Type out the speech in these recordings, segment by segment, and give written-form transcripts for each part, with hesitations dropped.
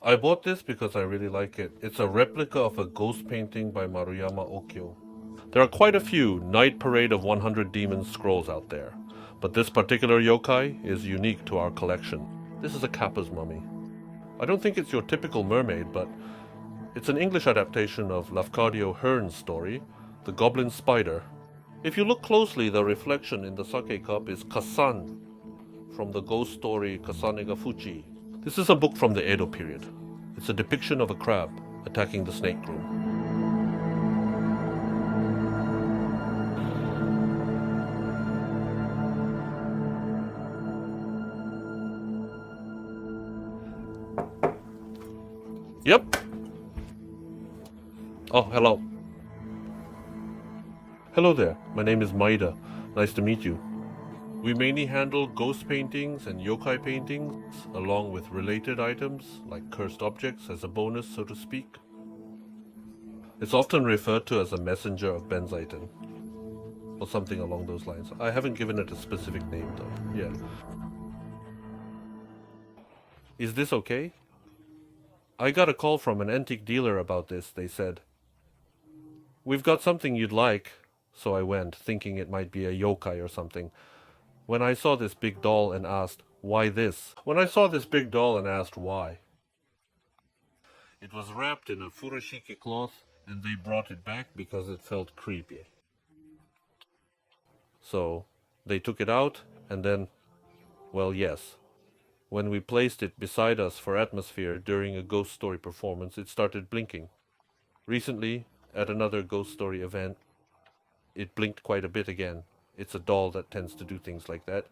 I bought this because I really like it. It's a replica of a ghost painting by Maruyama Okyo. There are quite a few Night Parade of 100 Demons scrolls out there, but this particular yokai is unique to our collection. This is a Kappa's mummy. I don't think it's your typical mermaid, but it's an English adaptation of Lafcadio Hearn's story, The Goblin Spider. If you look closely, the reflection in the sake cup is Kasan from the ghost story Kasane ga Fuchi. This is a book from the Edo period. It's a depiction of a crab attacking the snake groom. Yep. Oh, hello. Hello there. My name is Maeda. Nice to meet you. We mainly handle ghost paintings and yokai paintings, along with related items like cursed objects as a bonus, so to speak. It's often referred to as a messenger of Benzaiten, or something along those lines. I haven't given it a specific name though. Yeah. Is this okay? I got a call from an antique dealer about this, they said. We've got something you'd like. So I went, thinking it might be a yokai or something. When I saw this big doll and asked, why this? It was wrapped in a furoshiki cloth, and they brought it back because it felt creepy. So they took it out, and then, well, yes. When we placed it beside us for atmosphere during a ghost story performance, it started blinking. Recently, at another ghost story event, it blinked quite a bit again. It's a doll that tends to do things like that.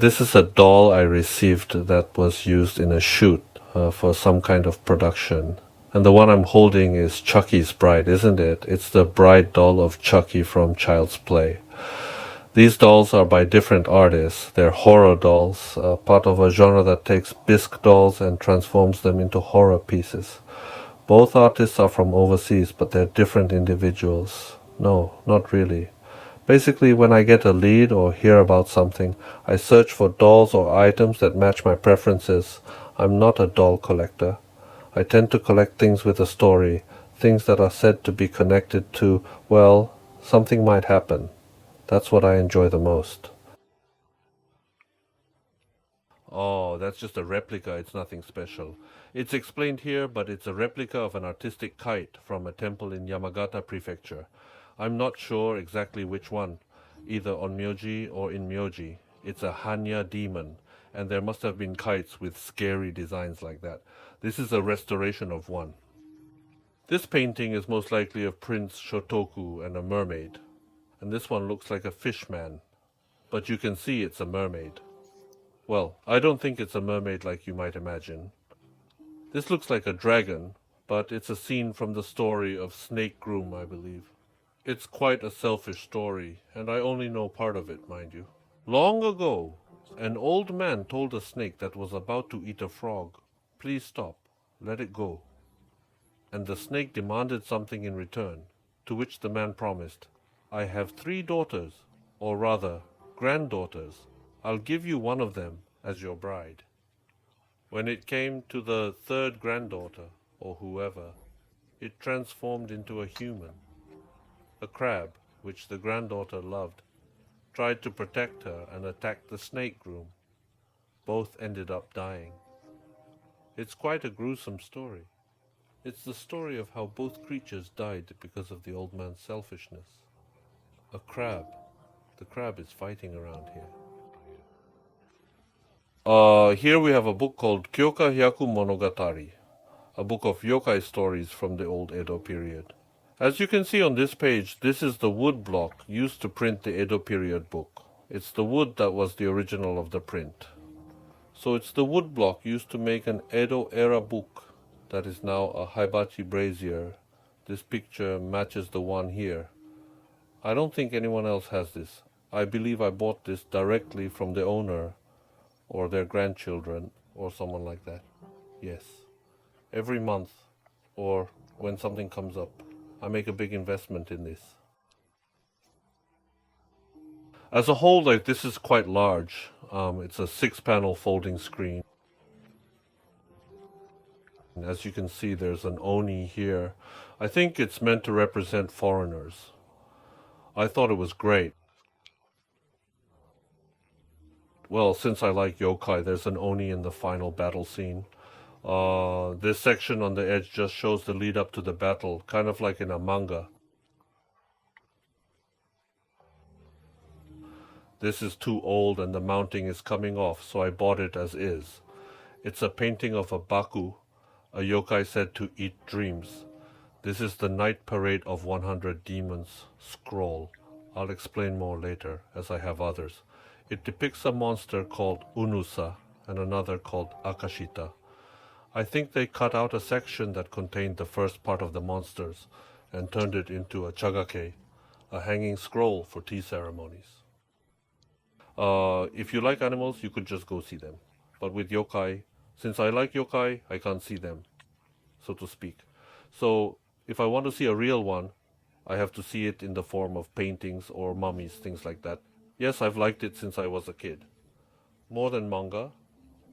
This is a doll I received that was used in a shoot for some kind of production. And the one I'm holding is Chucky's bride, isn't it? It's the bride doll of Chucky from Child's Play. These dolls are by different artists. They're horror dolls, part of a genre that takes bisque dolls and transforms them into horror pieces. Both artists are from overseas, but they're different individuals. No, not really. Basically, when I get a lead or hear about something, I search for dolls or items that match my preferences. I'm not a doll collector. I tend to collect things with a story, things that are said to be connected to, well, something might happen. That's what I enjoy the most. Oh, that's just a replica, it's nothing special. It's explained here, but it's a replica of an artistic kite from a temple in Yamagata Prefecture. I'm not sure exactly which one, either on Myoji or in Myoji. It's a Hanya demon, and there must have been kites with scary designs like that. This is a restoration of one. This painting is most likely of Prince Shotoku and a mermaid, and this one looks like a fish man, but you can see it's a mermaid. Well, I don't think it's a mermaid like you might imagine. This looks like a dragon, but it's a scene from the story of Snake Groom, I believe. It's quite a selfish story, and I only know part of it, mind you. Long ago, an old man told a snake that was about to eat a frog, "Please stop, let it go." And the snake demanded something in return, to which the man promised, "I have 3 daughters, or rather, granddaughters. I'll give you one of them as your bride." When it came to the third granddaughter, or whoever, it transformed into a human. A crab, which the granddaughter loved, tried to protect her and attacked the snake groom. Both ended up dying. It's quite a gruesome story. It's the story of how both creatures died because of the old man's selfishness. A crab. The crab is fighting around here. Here we have a book called Kyoka Hyaku Monogatari, a book of yokai stories from the old Edo period. As you can see on this page, this is the wood block used to print the Edo period book. It's the wood that was the original of the print. So it's the wood block used to make an Edo era book that is now a hibachi brazier. This picture matches the one here. I don't think anyone else has this. I believe I bought this directly from the owner or their grandchildren or someone like that. Yes. Every month or when something comes up, I make a big investment in this. As a whole, this is quite large. It's a 6-panel folding screen. As you can see, there's an oni here. I think it's meant to represent foreigners. I thought it was great. Well, since I like yokai, there's an oni in the final battle scene. This section on the edge just shows the lead up to the battle, kind of like in a manga. This is too old and the mounting is coming off, so I bought it as is. It's a painting of a baku, a yokai said to eat dreams. This is the Night Parade of 100 Demons scroll. I'll explain more later, as I have others. It depicts a monster called Unusa and another called Akashita. I think they cut out a section that contained the first part of the monsters and turned it into a chagake, a hanging scroll for tea ceremonies. If you like animals, you could just go see them. But with yokai, since I like yokai, I can't see them, so to speak. So if I want to see a real one, I have to see it in the form of paintings or mummies, things like that. Yes, I've liked it since I was a kid. More than manga,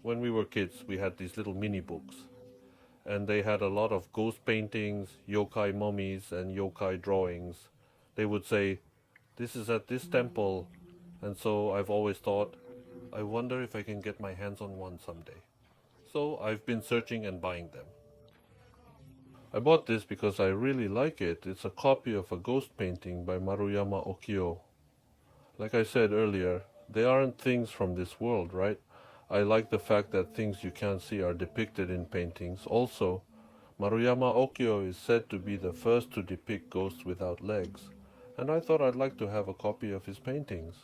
when we were kids, we had these little mini books. And they had a lot of ghost paintings, yokai mummies, and yokai drawings. They would say, this is at this temple. And so I've always thought, I wonder if I can get my hands on one someday. So I've been searching and buying them. I bought this because I really like it. It's a copy of a ghost painting by Maruyama Okio. Like I said earlier, they aren't things from this world, right? I like the fact that things you can't see are depicted in paintings. Also, Maruyama Okio is said to be the first to depict ghosts without legs, and I thought I'd like to have a copy of his paintings.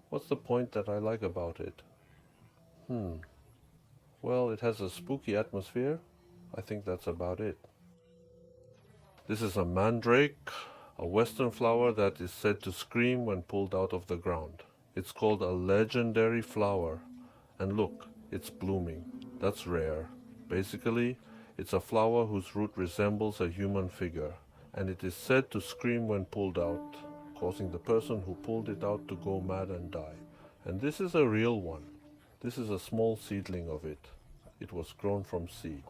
What's the point that I like about it? Well, it has a spooky atmosphere. I think that's about it. This is a mandrake, a western flower that is said to scream when pulled out of the ground. It's called a legendary flower. And look, it's blooming. That's rare. Basically, it's a flower whose root resembles a human figure, and it is said to scream when pulled out, causing the person who pulled it out to go mad and die. And this is a real one. This is a small seedling of it. It was grown from seed.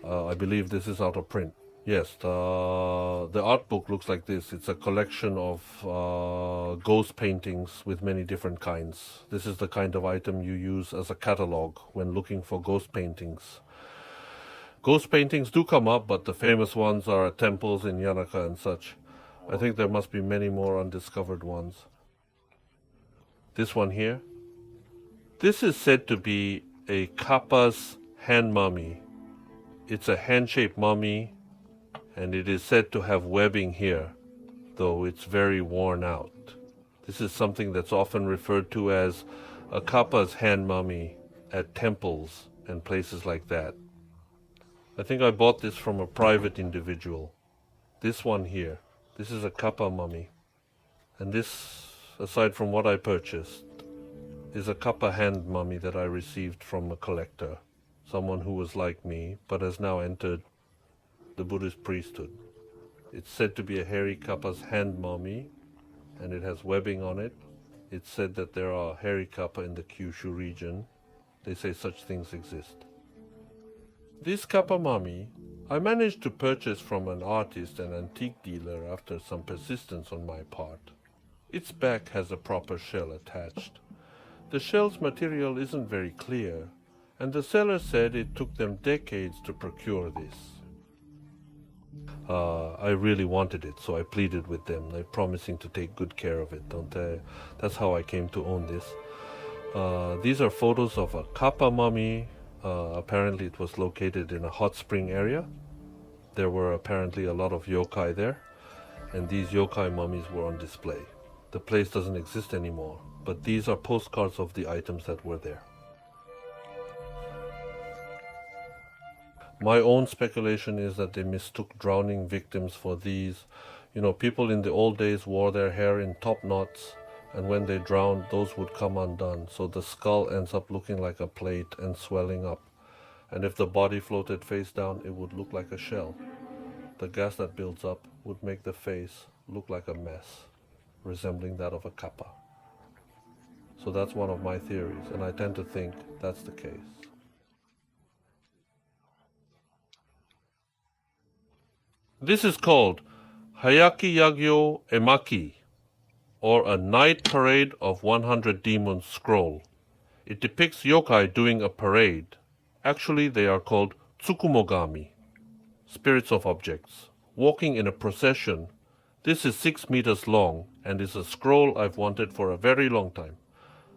I believe this is out of print. Yes, the art book looks like this. It's a collection of ghost paintings with many different kinds. This is the kind of item you use as a catalog when looking for ghost paintings. Ghost paintings do come up, but the famous ones are at temples in Yanaka and such. I think there must be many more undiscovered ones. This one here. This is said to be a kappa's hand mummy. It's a hand-shaped mummy, and it is said to have webbing here, though it's very worn out. This is something that's often referred to as a kappa's hand mummy at temples and places like that. I think I bought this from a private individual. This one here, this is a kappa mummy. And this, aside from what I purchased, is a kappa hand mummy that I received from a collector. Someone who was like me, but has now entered the Buddhist priesthood. It's said to be a hairy kappa's hand mummy, and it has webbing on it. It's said that there are hairy kappa in the Kyushu region. They say such things exist. This kappa mummy, I managed to purchase from an artist and antique dealer after some persistence on my part. Its back has a proper shell attached. The shell's material isn't very clear, and the seller said it took them decades to procure this. I really wanted it, so I pleaded with them. They're promising to take good care of it, don't they? That's how I came to own this. These are photos of a kappa mummy. Apparently it was located in a hot spring area. There were apparently a lot of yokai there, and these yokai mummies were on display. The place doesn't exist anymore, but these are postcards of the items that were there. My own speculation is that they mistook drowning victims for these. You know, people in the old days wore their hair in top knots, and when they drowned, those would come undone, so the skull ends up looking like a plate and swelling up. And if the body floated face down, it would look like a shell. The gas that builds up would make the face look like a mess, resembling that of a kappa. So that's one of my theories, and I tend to think that's the case. This is called Hayaki Yagyo Emaki, or a Night Parade of 100 Demons scroll. It depicts yokai doing a parade. Actually, they are called Tsukumogami, spirits of objects, walking in a procession. This is 6 meters long and is a scroll I've wanted for a very long time.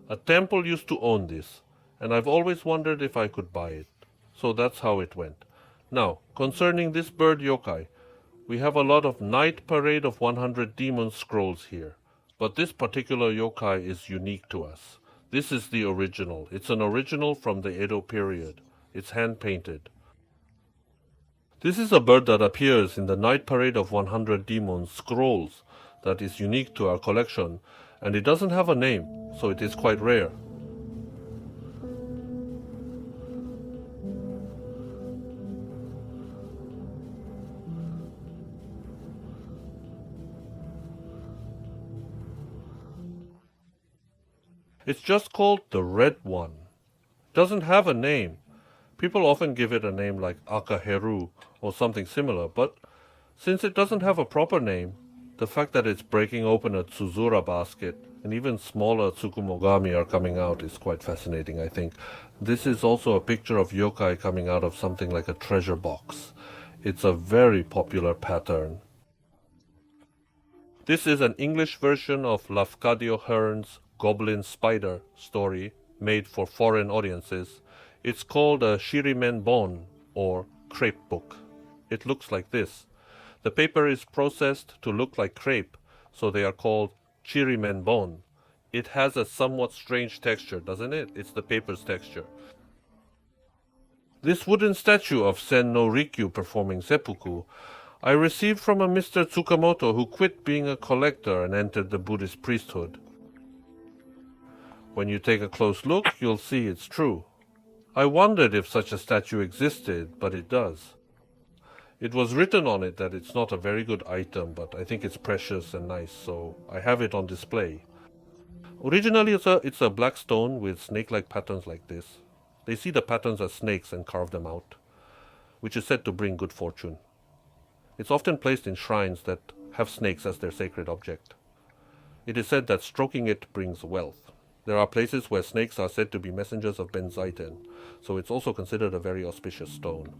A temple used to own this, and I've always wondered if I could buy it. So that's how it went. Now, concerning this bird yokai, we have a lot of Night Parade of 100 Demons scrolls here. But this particular yokai is unique to us. This is the original. It's an original from the Edo period. It's hand-painted. This is a bird that appears in the Night Parade of 100 Demons scrolls that is unique to our collection, and it doesn't have a name, so it is quite rare. It's just called the red one. It doesn't have a name. People often give it a name like Akaheru or something similar, but since it doesn't have a proper name, the fact that it's breaking open a Tsuzura basket and even smaller Tsukumogami are coming out is quite fascinating, I think. This is also a picture of yokai coming out of something like a treasure box. It's a very popular pattern. This is an English version of Lafcadio Hearn's Goblin Spider story made for foreign audiences. It's called a Shirimen Bon, or crepe book. It looks like this. The paper is processed to look like crepe, so they are called Shirimen Bon. It has a somewhat strange texture, doesn't it? It's the paper's texture. This wooden statue of Sen no Rikyu performing seppuku I received from a Mr. Tsukamoto who quit being a collector and entered the Buddhist priesthood. When you take a close look, you'll see it's true. I wondered if such a statue existed, but it does. It was written on it that it's not a very good item, but I think it's precious and nice, so I have it on display. Originally, it's a black stone with snake-like patterns like this. They see the patterns as snakes and carve them out, which is said to bring good fortune. It's often placed in shrines that have snakes as their sacred object. It is said that stroking it brings wealth. There are places where snakes are said to be messengers of Benzaiten, so it's also considered a very auspicious stone.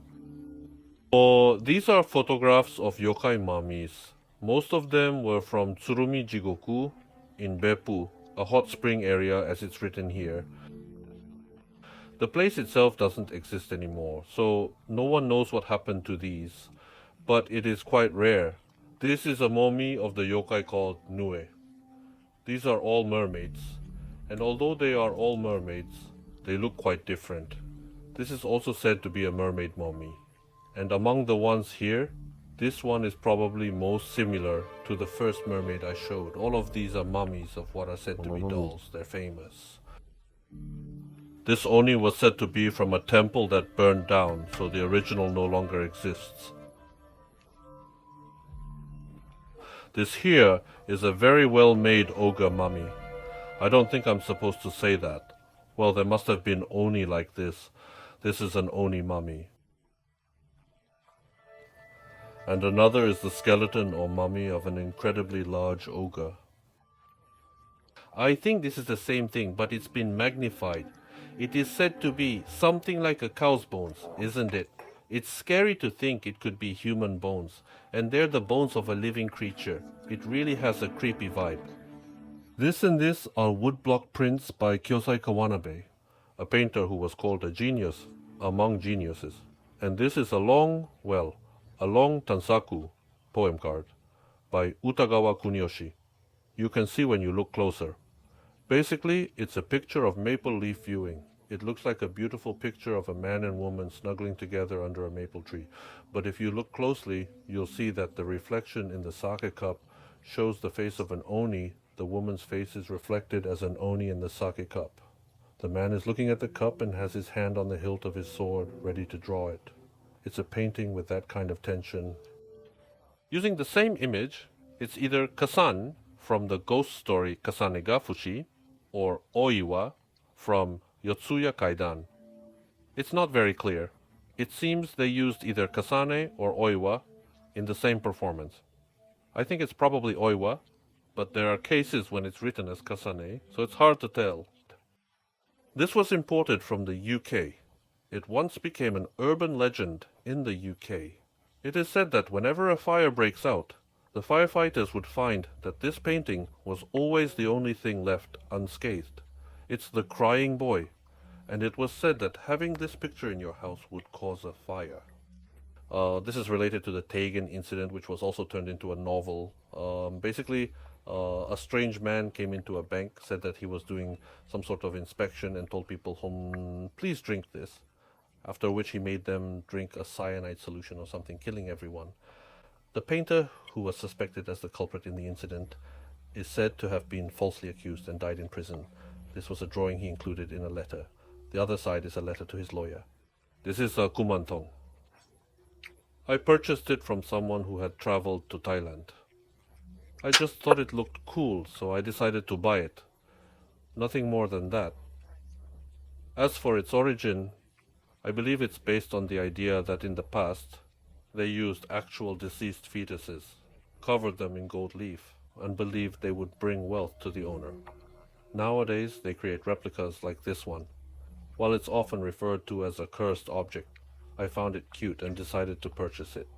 These are photographs of yokai mummies. Most of them were from Tsurumi Jigoku in Beppu, a hot spring area as it's written here. The place itself doesn't exist anymore, so no one knows what happened to these, but it is quite rare. This is a mummy of the yokai called Nue. These are all mermaids, and although they are all mermaids, they look quite different. This is also said to be a mermaid mummy, and among the ones here, this one is probably most similar to the first mermaid I showed. All of these are mummies of what are said to be dolls. They're famous. This oni was said to be from a temple that burned down, so the original no longer exists. This here is a very well-made ogre mummy. I don't think I'm supposed to say that. Well, there must have been oni like this. This is an oni mummy. And another is the skeleton or mummy of an incredibly large ogre. I think this is the same thing, but it's been magnified. It is said to be something like a cow's bones, isn't it? It's scary to think it could be human bones, and they're the bones of a living creature. It really has a creepy vibe. This and this are woodblock prints by Kyosai Kawanabe, a painter who was called a genius among geniuses. And this is a long Tansaku poem card by Utagawa Kuniyoshi. You can see when you look closer. Basically, it's a picture of maple leaf viewing. It looks like a beautiful picture of a man and woman snuggling together under a maple tree. But if you look closely, you'll see that the reflection in the sake cup shows the face of an oni. The woman's face is reflected as an oni in the sake cup. The man is looking at the cup and has his hand on the hilt of his sword, ready to draw it. It's a painting with that kind of tension. Using the same image, it's either Kasan from the ghost story Kasane ga Fushi, or oiwa from Yotsuya Kaidan. It's not very clear. It seems they used either kasane or oiwa in the same performance. I think it's probably oiwa, but there are cases when it's written as kasane, so it's hard to tell. This was imported from the UK. It once became an urban legend in the UK. It is said that whenever a fire breaks out, the firefighters would find that this painting was always the only thing left unscathed. It's the crying boy, and it was said that having this picture in your house would cause a fire. This is related to the Tegan incident, which was also turned into a novel. Basically, a strange man came into a bank, said that he was doing some sort of inspection, and told people, please drink this. After which he made them drink a cyanide solution or something, killing everyone. The painter, who was suspected as the culprit in the incident, is said to have been falsely accused and died in prison. This was a drawing he included in a letter. The other side is a letter to his lawyer. This is a kumantong. I purchased it from someone who had traveled to Thailand. I just thought it looked cool, so I decided to buy it. Nothing more than that. As for its origin, I believe it's based on the idea that in the past, they used actual deceased fetuses, covered them in gold leaf, and believed they would bring wealth to the owner. Nowadays, they create replicas like this one. While it's often referred to as a cursed object, I found it cute and decided to purchase it.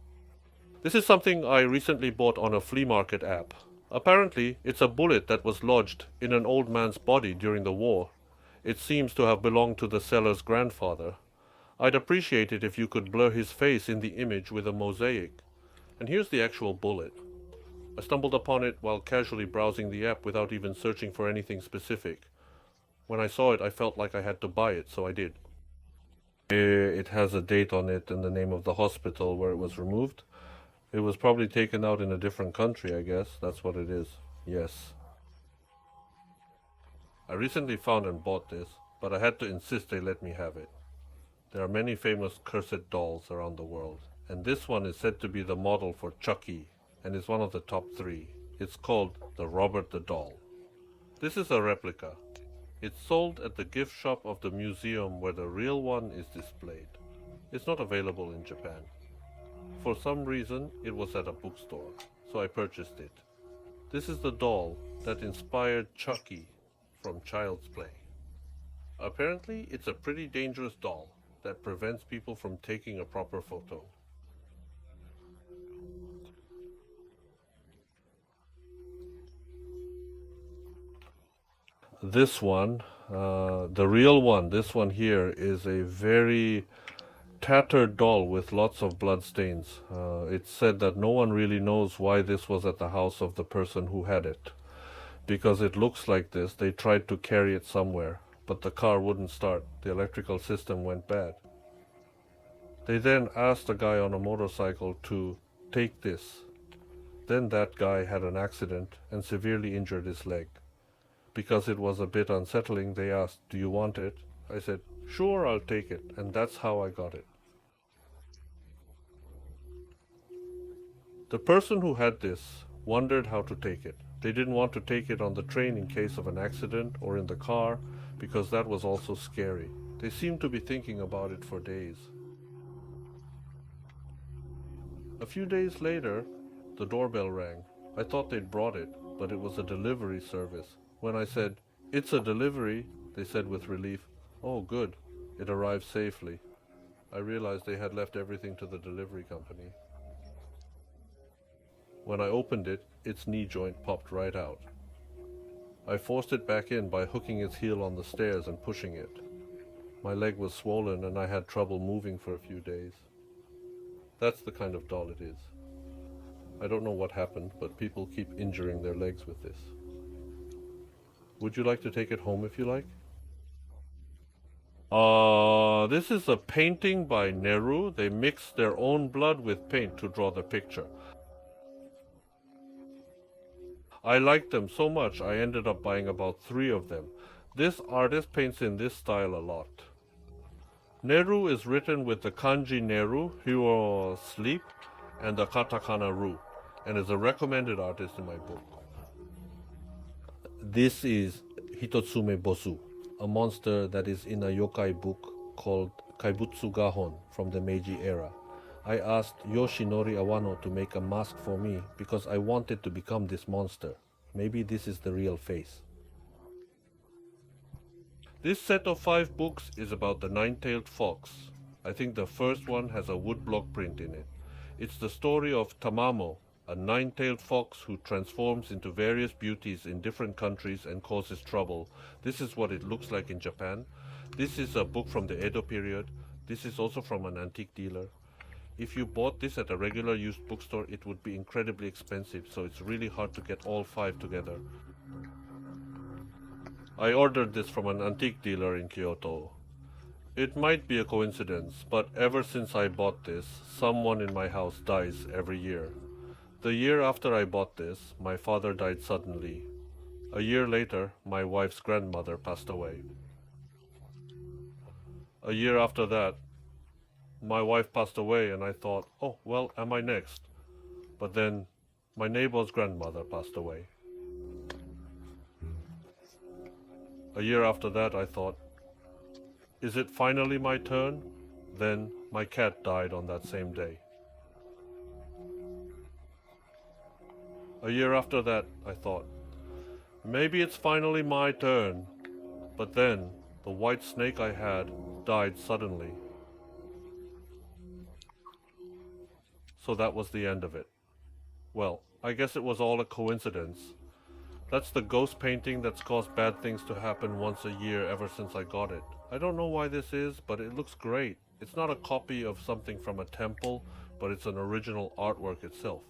This is something I recently bought on a flea market app. Apparently, it's a bullet that was lodged in an old man's body during the war. It seems to have belonged to the seller's grandfather. I'd appreciate it if you could blur his face in the image with a mosaic. And here's the actual bullet. I stumbled upon it while casually browsing the app without even searching for anything specific. When I saw it, I felt like I had to buy it, so I did. It has a date on it and the name of the hospital where it was removed. It was probably taken out in a different country, I guess. That's what it is. Yes. I recently found and bought this, but I had to insist they let me have it. There are many famous cursed dolls around the world, and this one is said to be the model for Chucky, and is one of the top 3. It's called the Robert the Doll. This is a replica. It's sold at the gift shop of the museum where the real one is displayed. It's not available in Japan. For some reason, it was at a bookstore, so I purchased it. This is the doll that inspired Chucky from Child's Play. Apparently, it's a pretty dangerous doll that prevents people from taking a proper photo. This one, the real one, this one here, is a very tattered doll with lots of blood stains. It's said that no one really knows why this was at the house of the person who had it. Because it looks like this, they tried to carry it somewhere, but the car wouldn't start. The electrical system went bad. They then asked a guy on a motorcycle to take this. Then that guy had an accident and severely injured his leg. Because it was a bit unsettling, they asked, "Do you want it?" I said, "Sure, I'll take it," and that's how I got it. The person who had this wondered how to take it. They didn't want to take it on the train in case of an accident or in the car, because that was also scary. They seemed to be thinking about it for days. A few days later, the doorbell rang. I thought they'd brought it, but it was a delivery service. When I said, "It's a delivery," they said with relief, "Oh, good. It arrived safely." I realized they had left everything to the delivery company. When I opened it, its knee joint popped right out. I forced it back in by hooking its heel on the stairs and pushing it. My leg was swollen and I had trouble moving for a few days. That's the kind of doll it is. I don't know what happened, but people keep injuring their legs with this. Would you like to take it home if you like? This is a painting by Nehru. They mixed their own blood with paint to draw the picture. I liked them so much I ended up buying about 3 of them. This artist paints in this style a lot. Nehru is written with the kanji Nehru, Hero Sleep, and the katakana Ru, and is a recommended artist in my book. This is Hitotsume Bosu, a monster that is in a yokai book called Kaibutsu Gahon from the Meiji era. I asked Yoshinori Awano to make a mask for me because I wanted to become this monster. Maybe this is the real face. This set of 5 books is about the nine-tailed fox. I think the first one has a woodblock print in it. It's the story of Tamamo, a nine-tailed fox who transforms into various beauties in different countries and causes trouble. This is what it looks like in Japan. This is a book from the Edo period. This is also from an antique dealer. If you bought this at a regular used bookstore, it would be incredibly expensive, so it's really hard to get all 5 together. I ordered this from an antique dealer in Kyoto. It might be a coincidence, but ever since I bought this, someone in my house dies every year. The year after I bought this, my father died suddenly. A year later, my wife's grandmother passed away. A year after that, my wife passed away and I thought, oh, well, am I next? But then my neighbor's grandmother passed away. A year after that, I thought, is it finally my turn? Then my cat died on that same day. A year after that, I thought, maybe it's finally my turn. But then the white snake I had died suddenly. So that was the end of it. Well, I guess it was all a coincidence. That's the ghost painting that's caused bad things to happen once a year ever since I got it. I don't know why this is, but it looks great. It's not a copy of something from a temple, but it's an original artwork itself.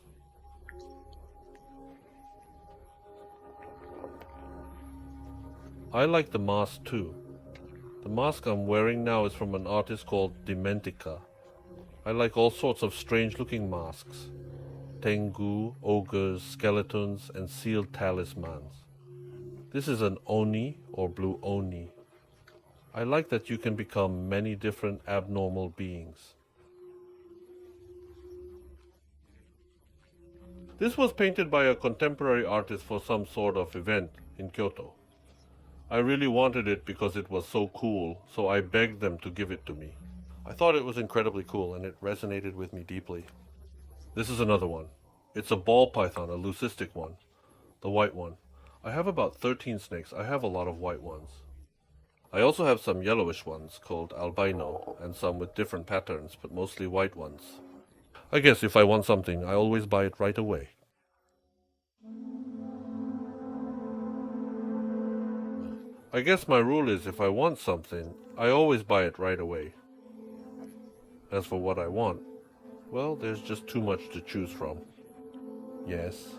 I like the mask too. The mask I'm wearing now is from an artist called Dementica. I like all sorts of strange looking masks. Tengu, ogres, skeletons, and sealed talismans. This is an oni or blue oni. I like that you can become many different abnormal beings. This was painted by a contemporary artist for some sort of event in Kyoto. I really wanted it because it was so cool, so I begged them to give it to me. I thought it was incredibly cool and it resonated with me deeply. This is another one. It's a ball python, a leucistic one. The white one. I have about 13 snakes. I have a lot of white ones. I also have some yellowish ones called albino and some with different patterns, but mostly white ones. I guess if I want something, I always buy it right away. I guess my rule is if I want something, I always buy it right away. As for what I want, well, there's just too much to choose from. Yes.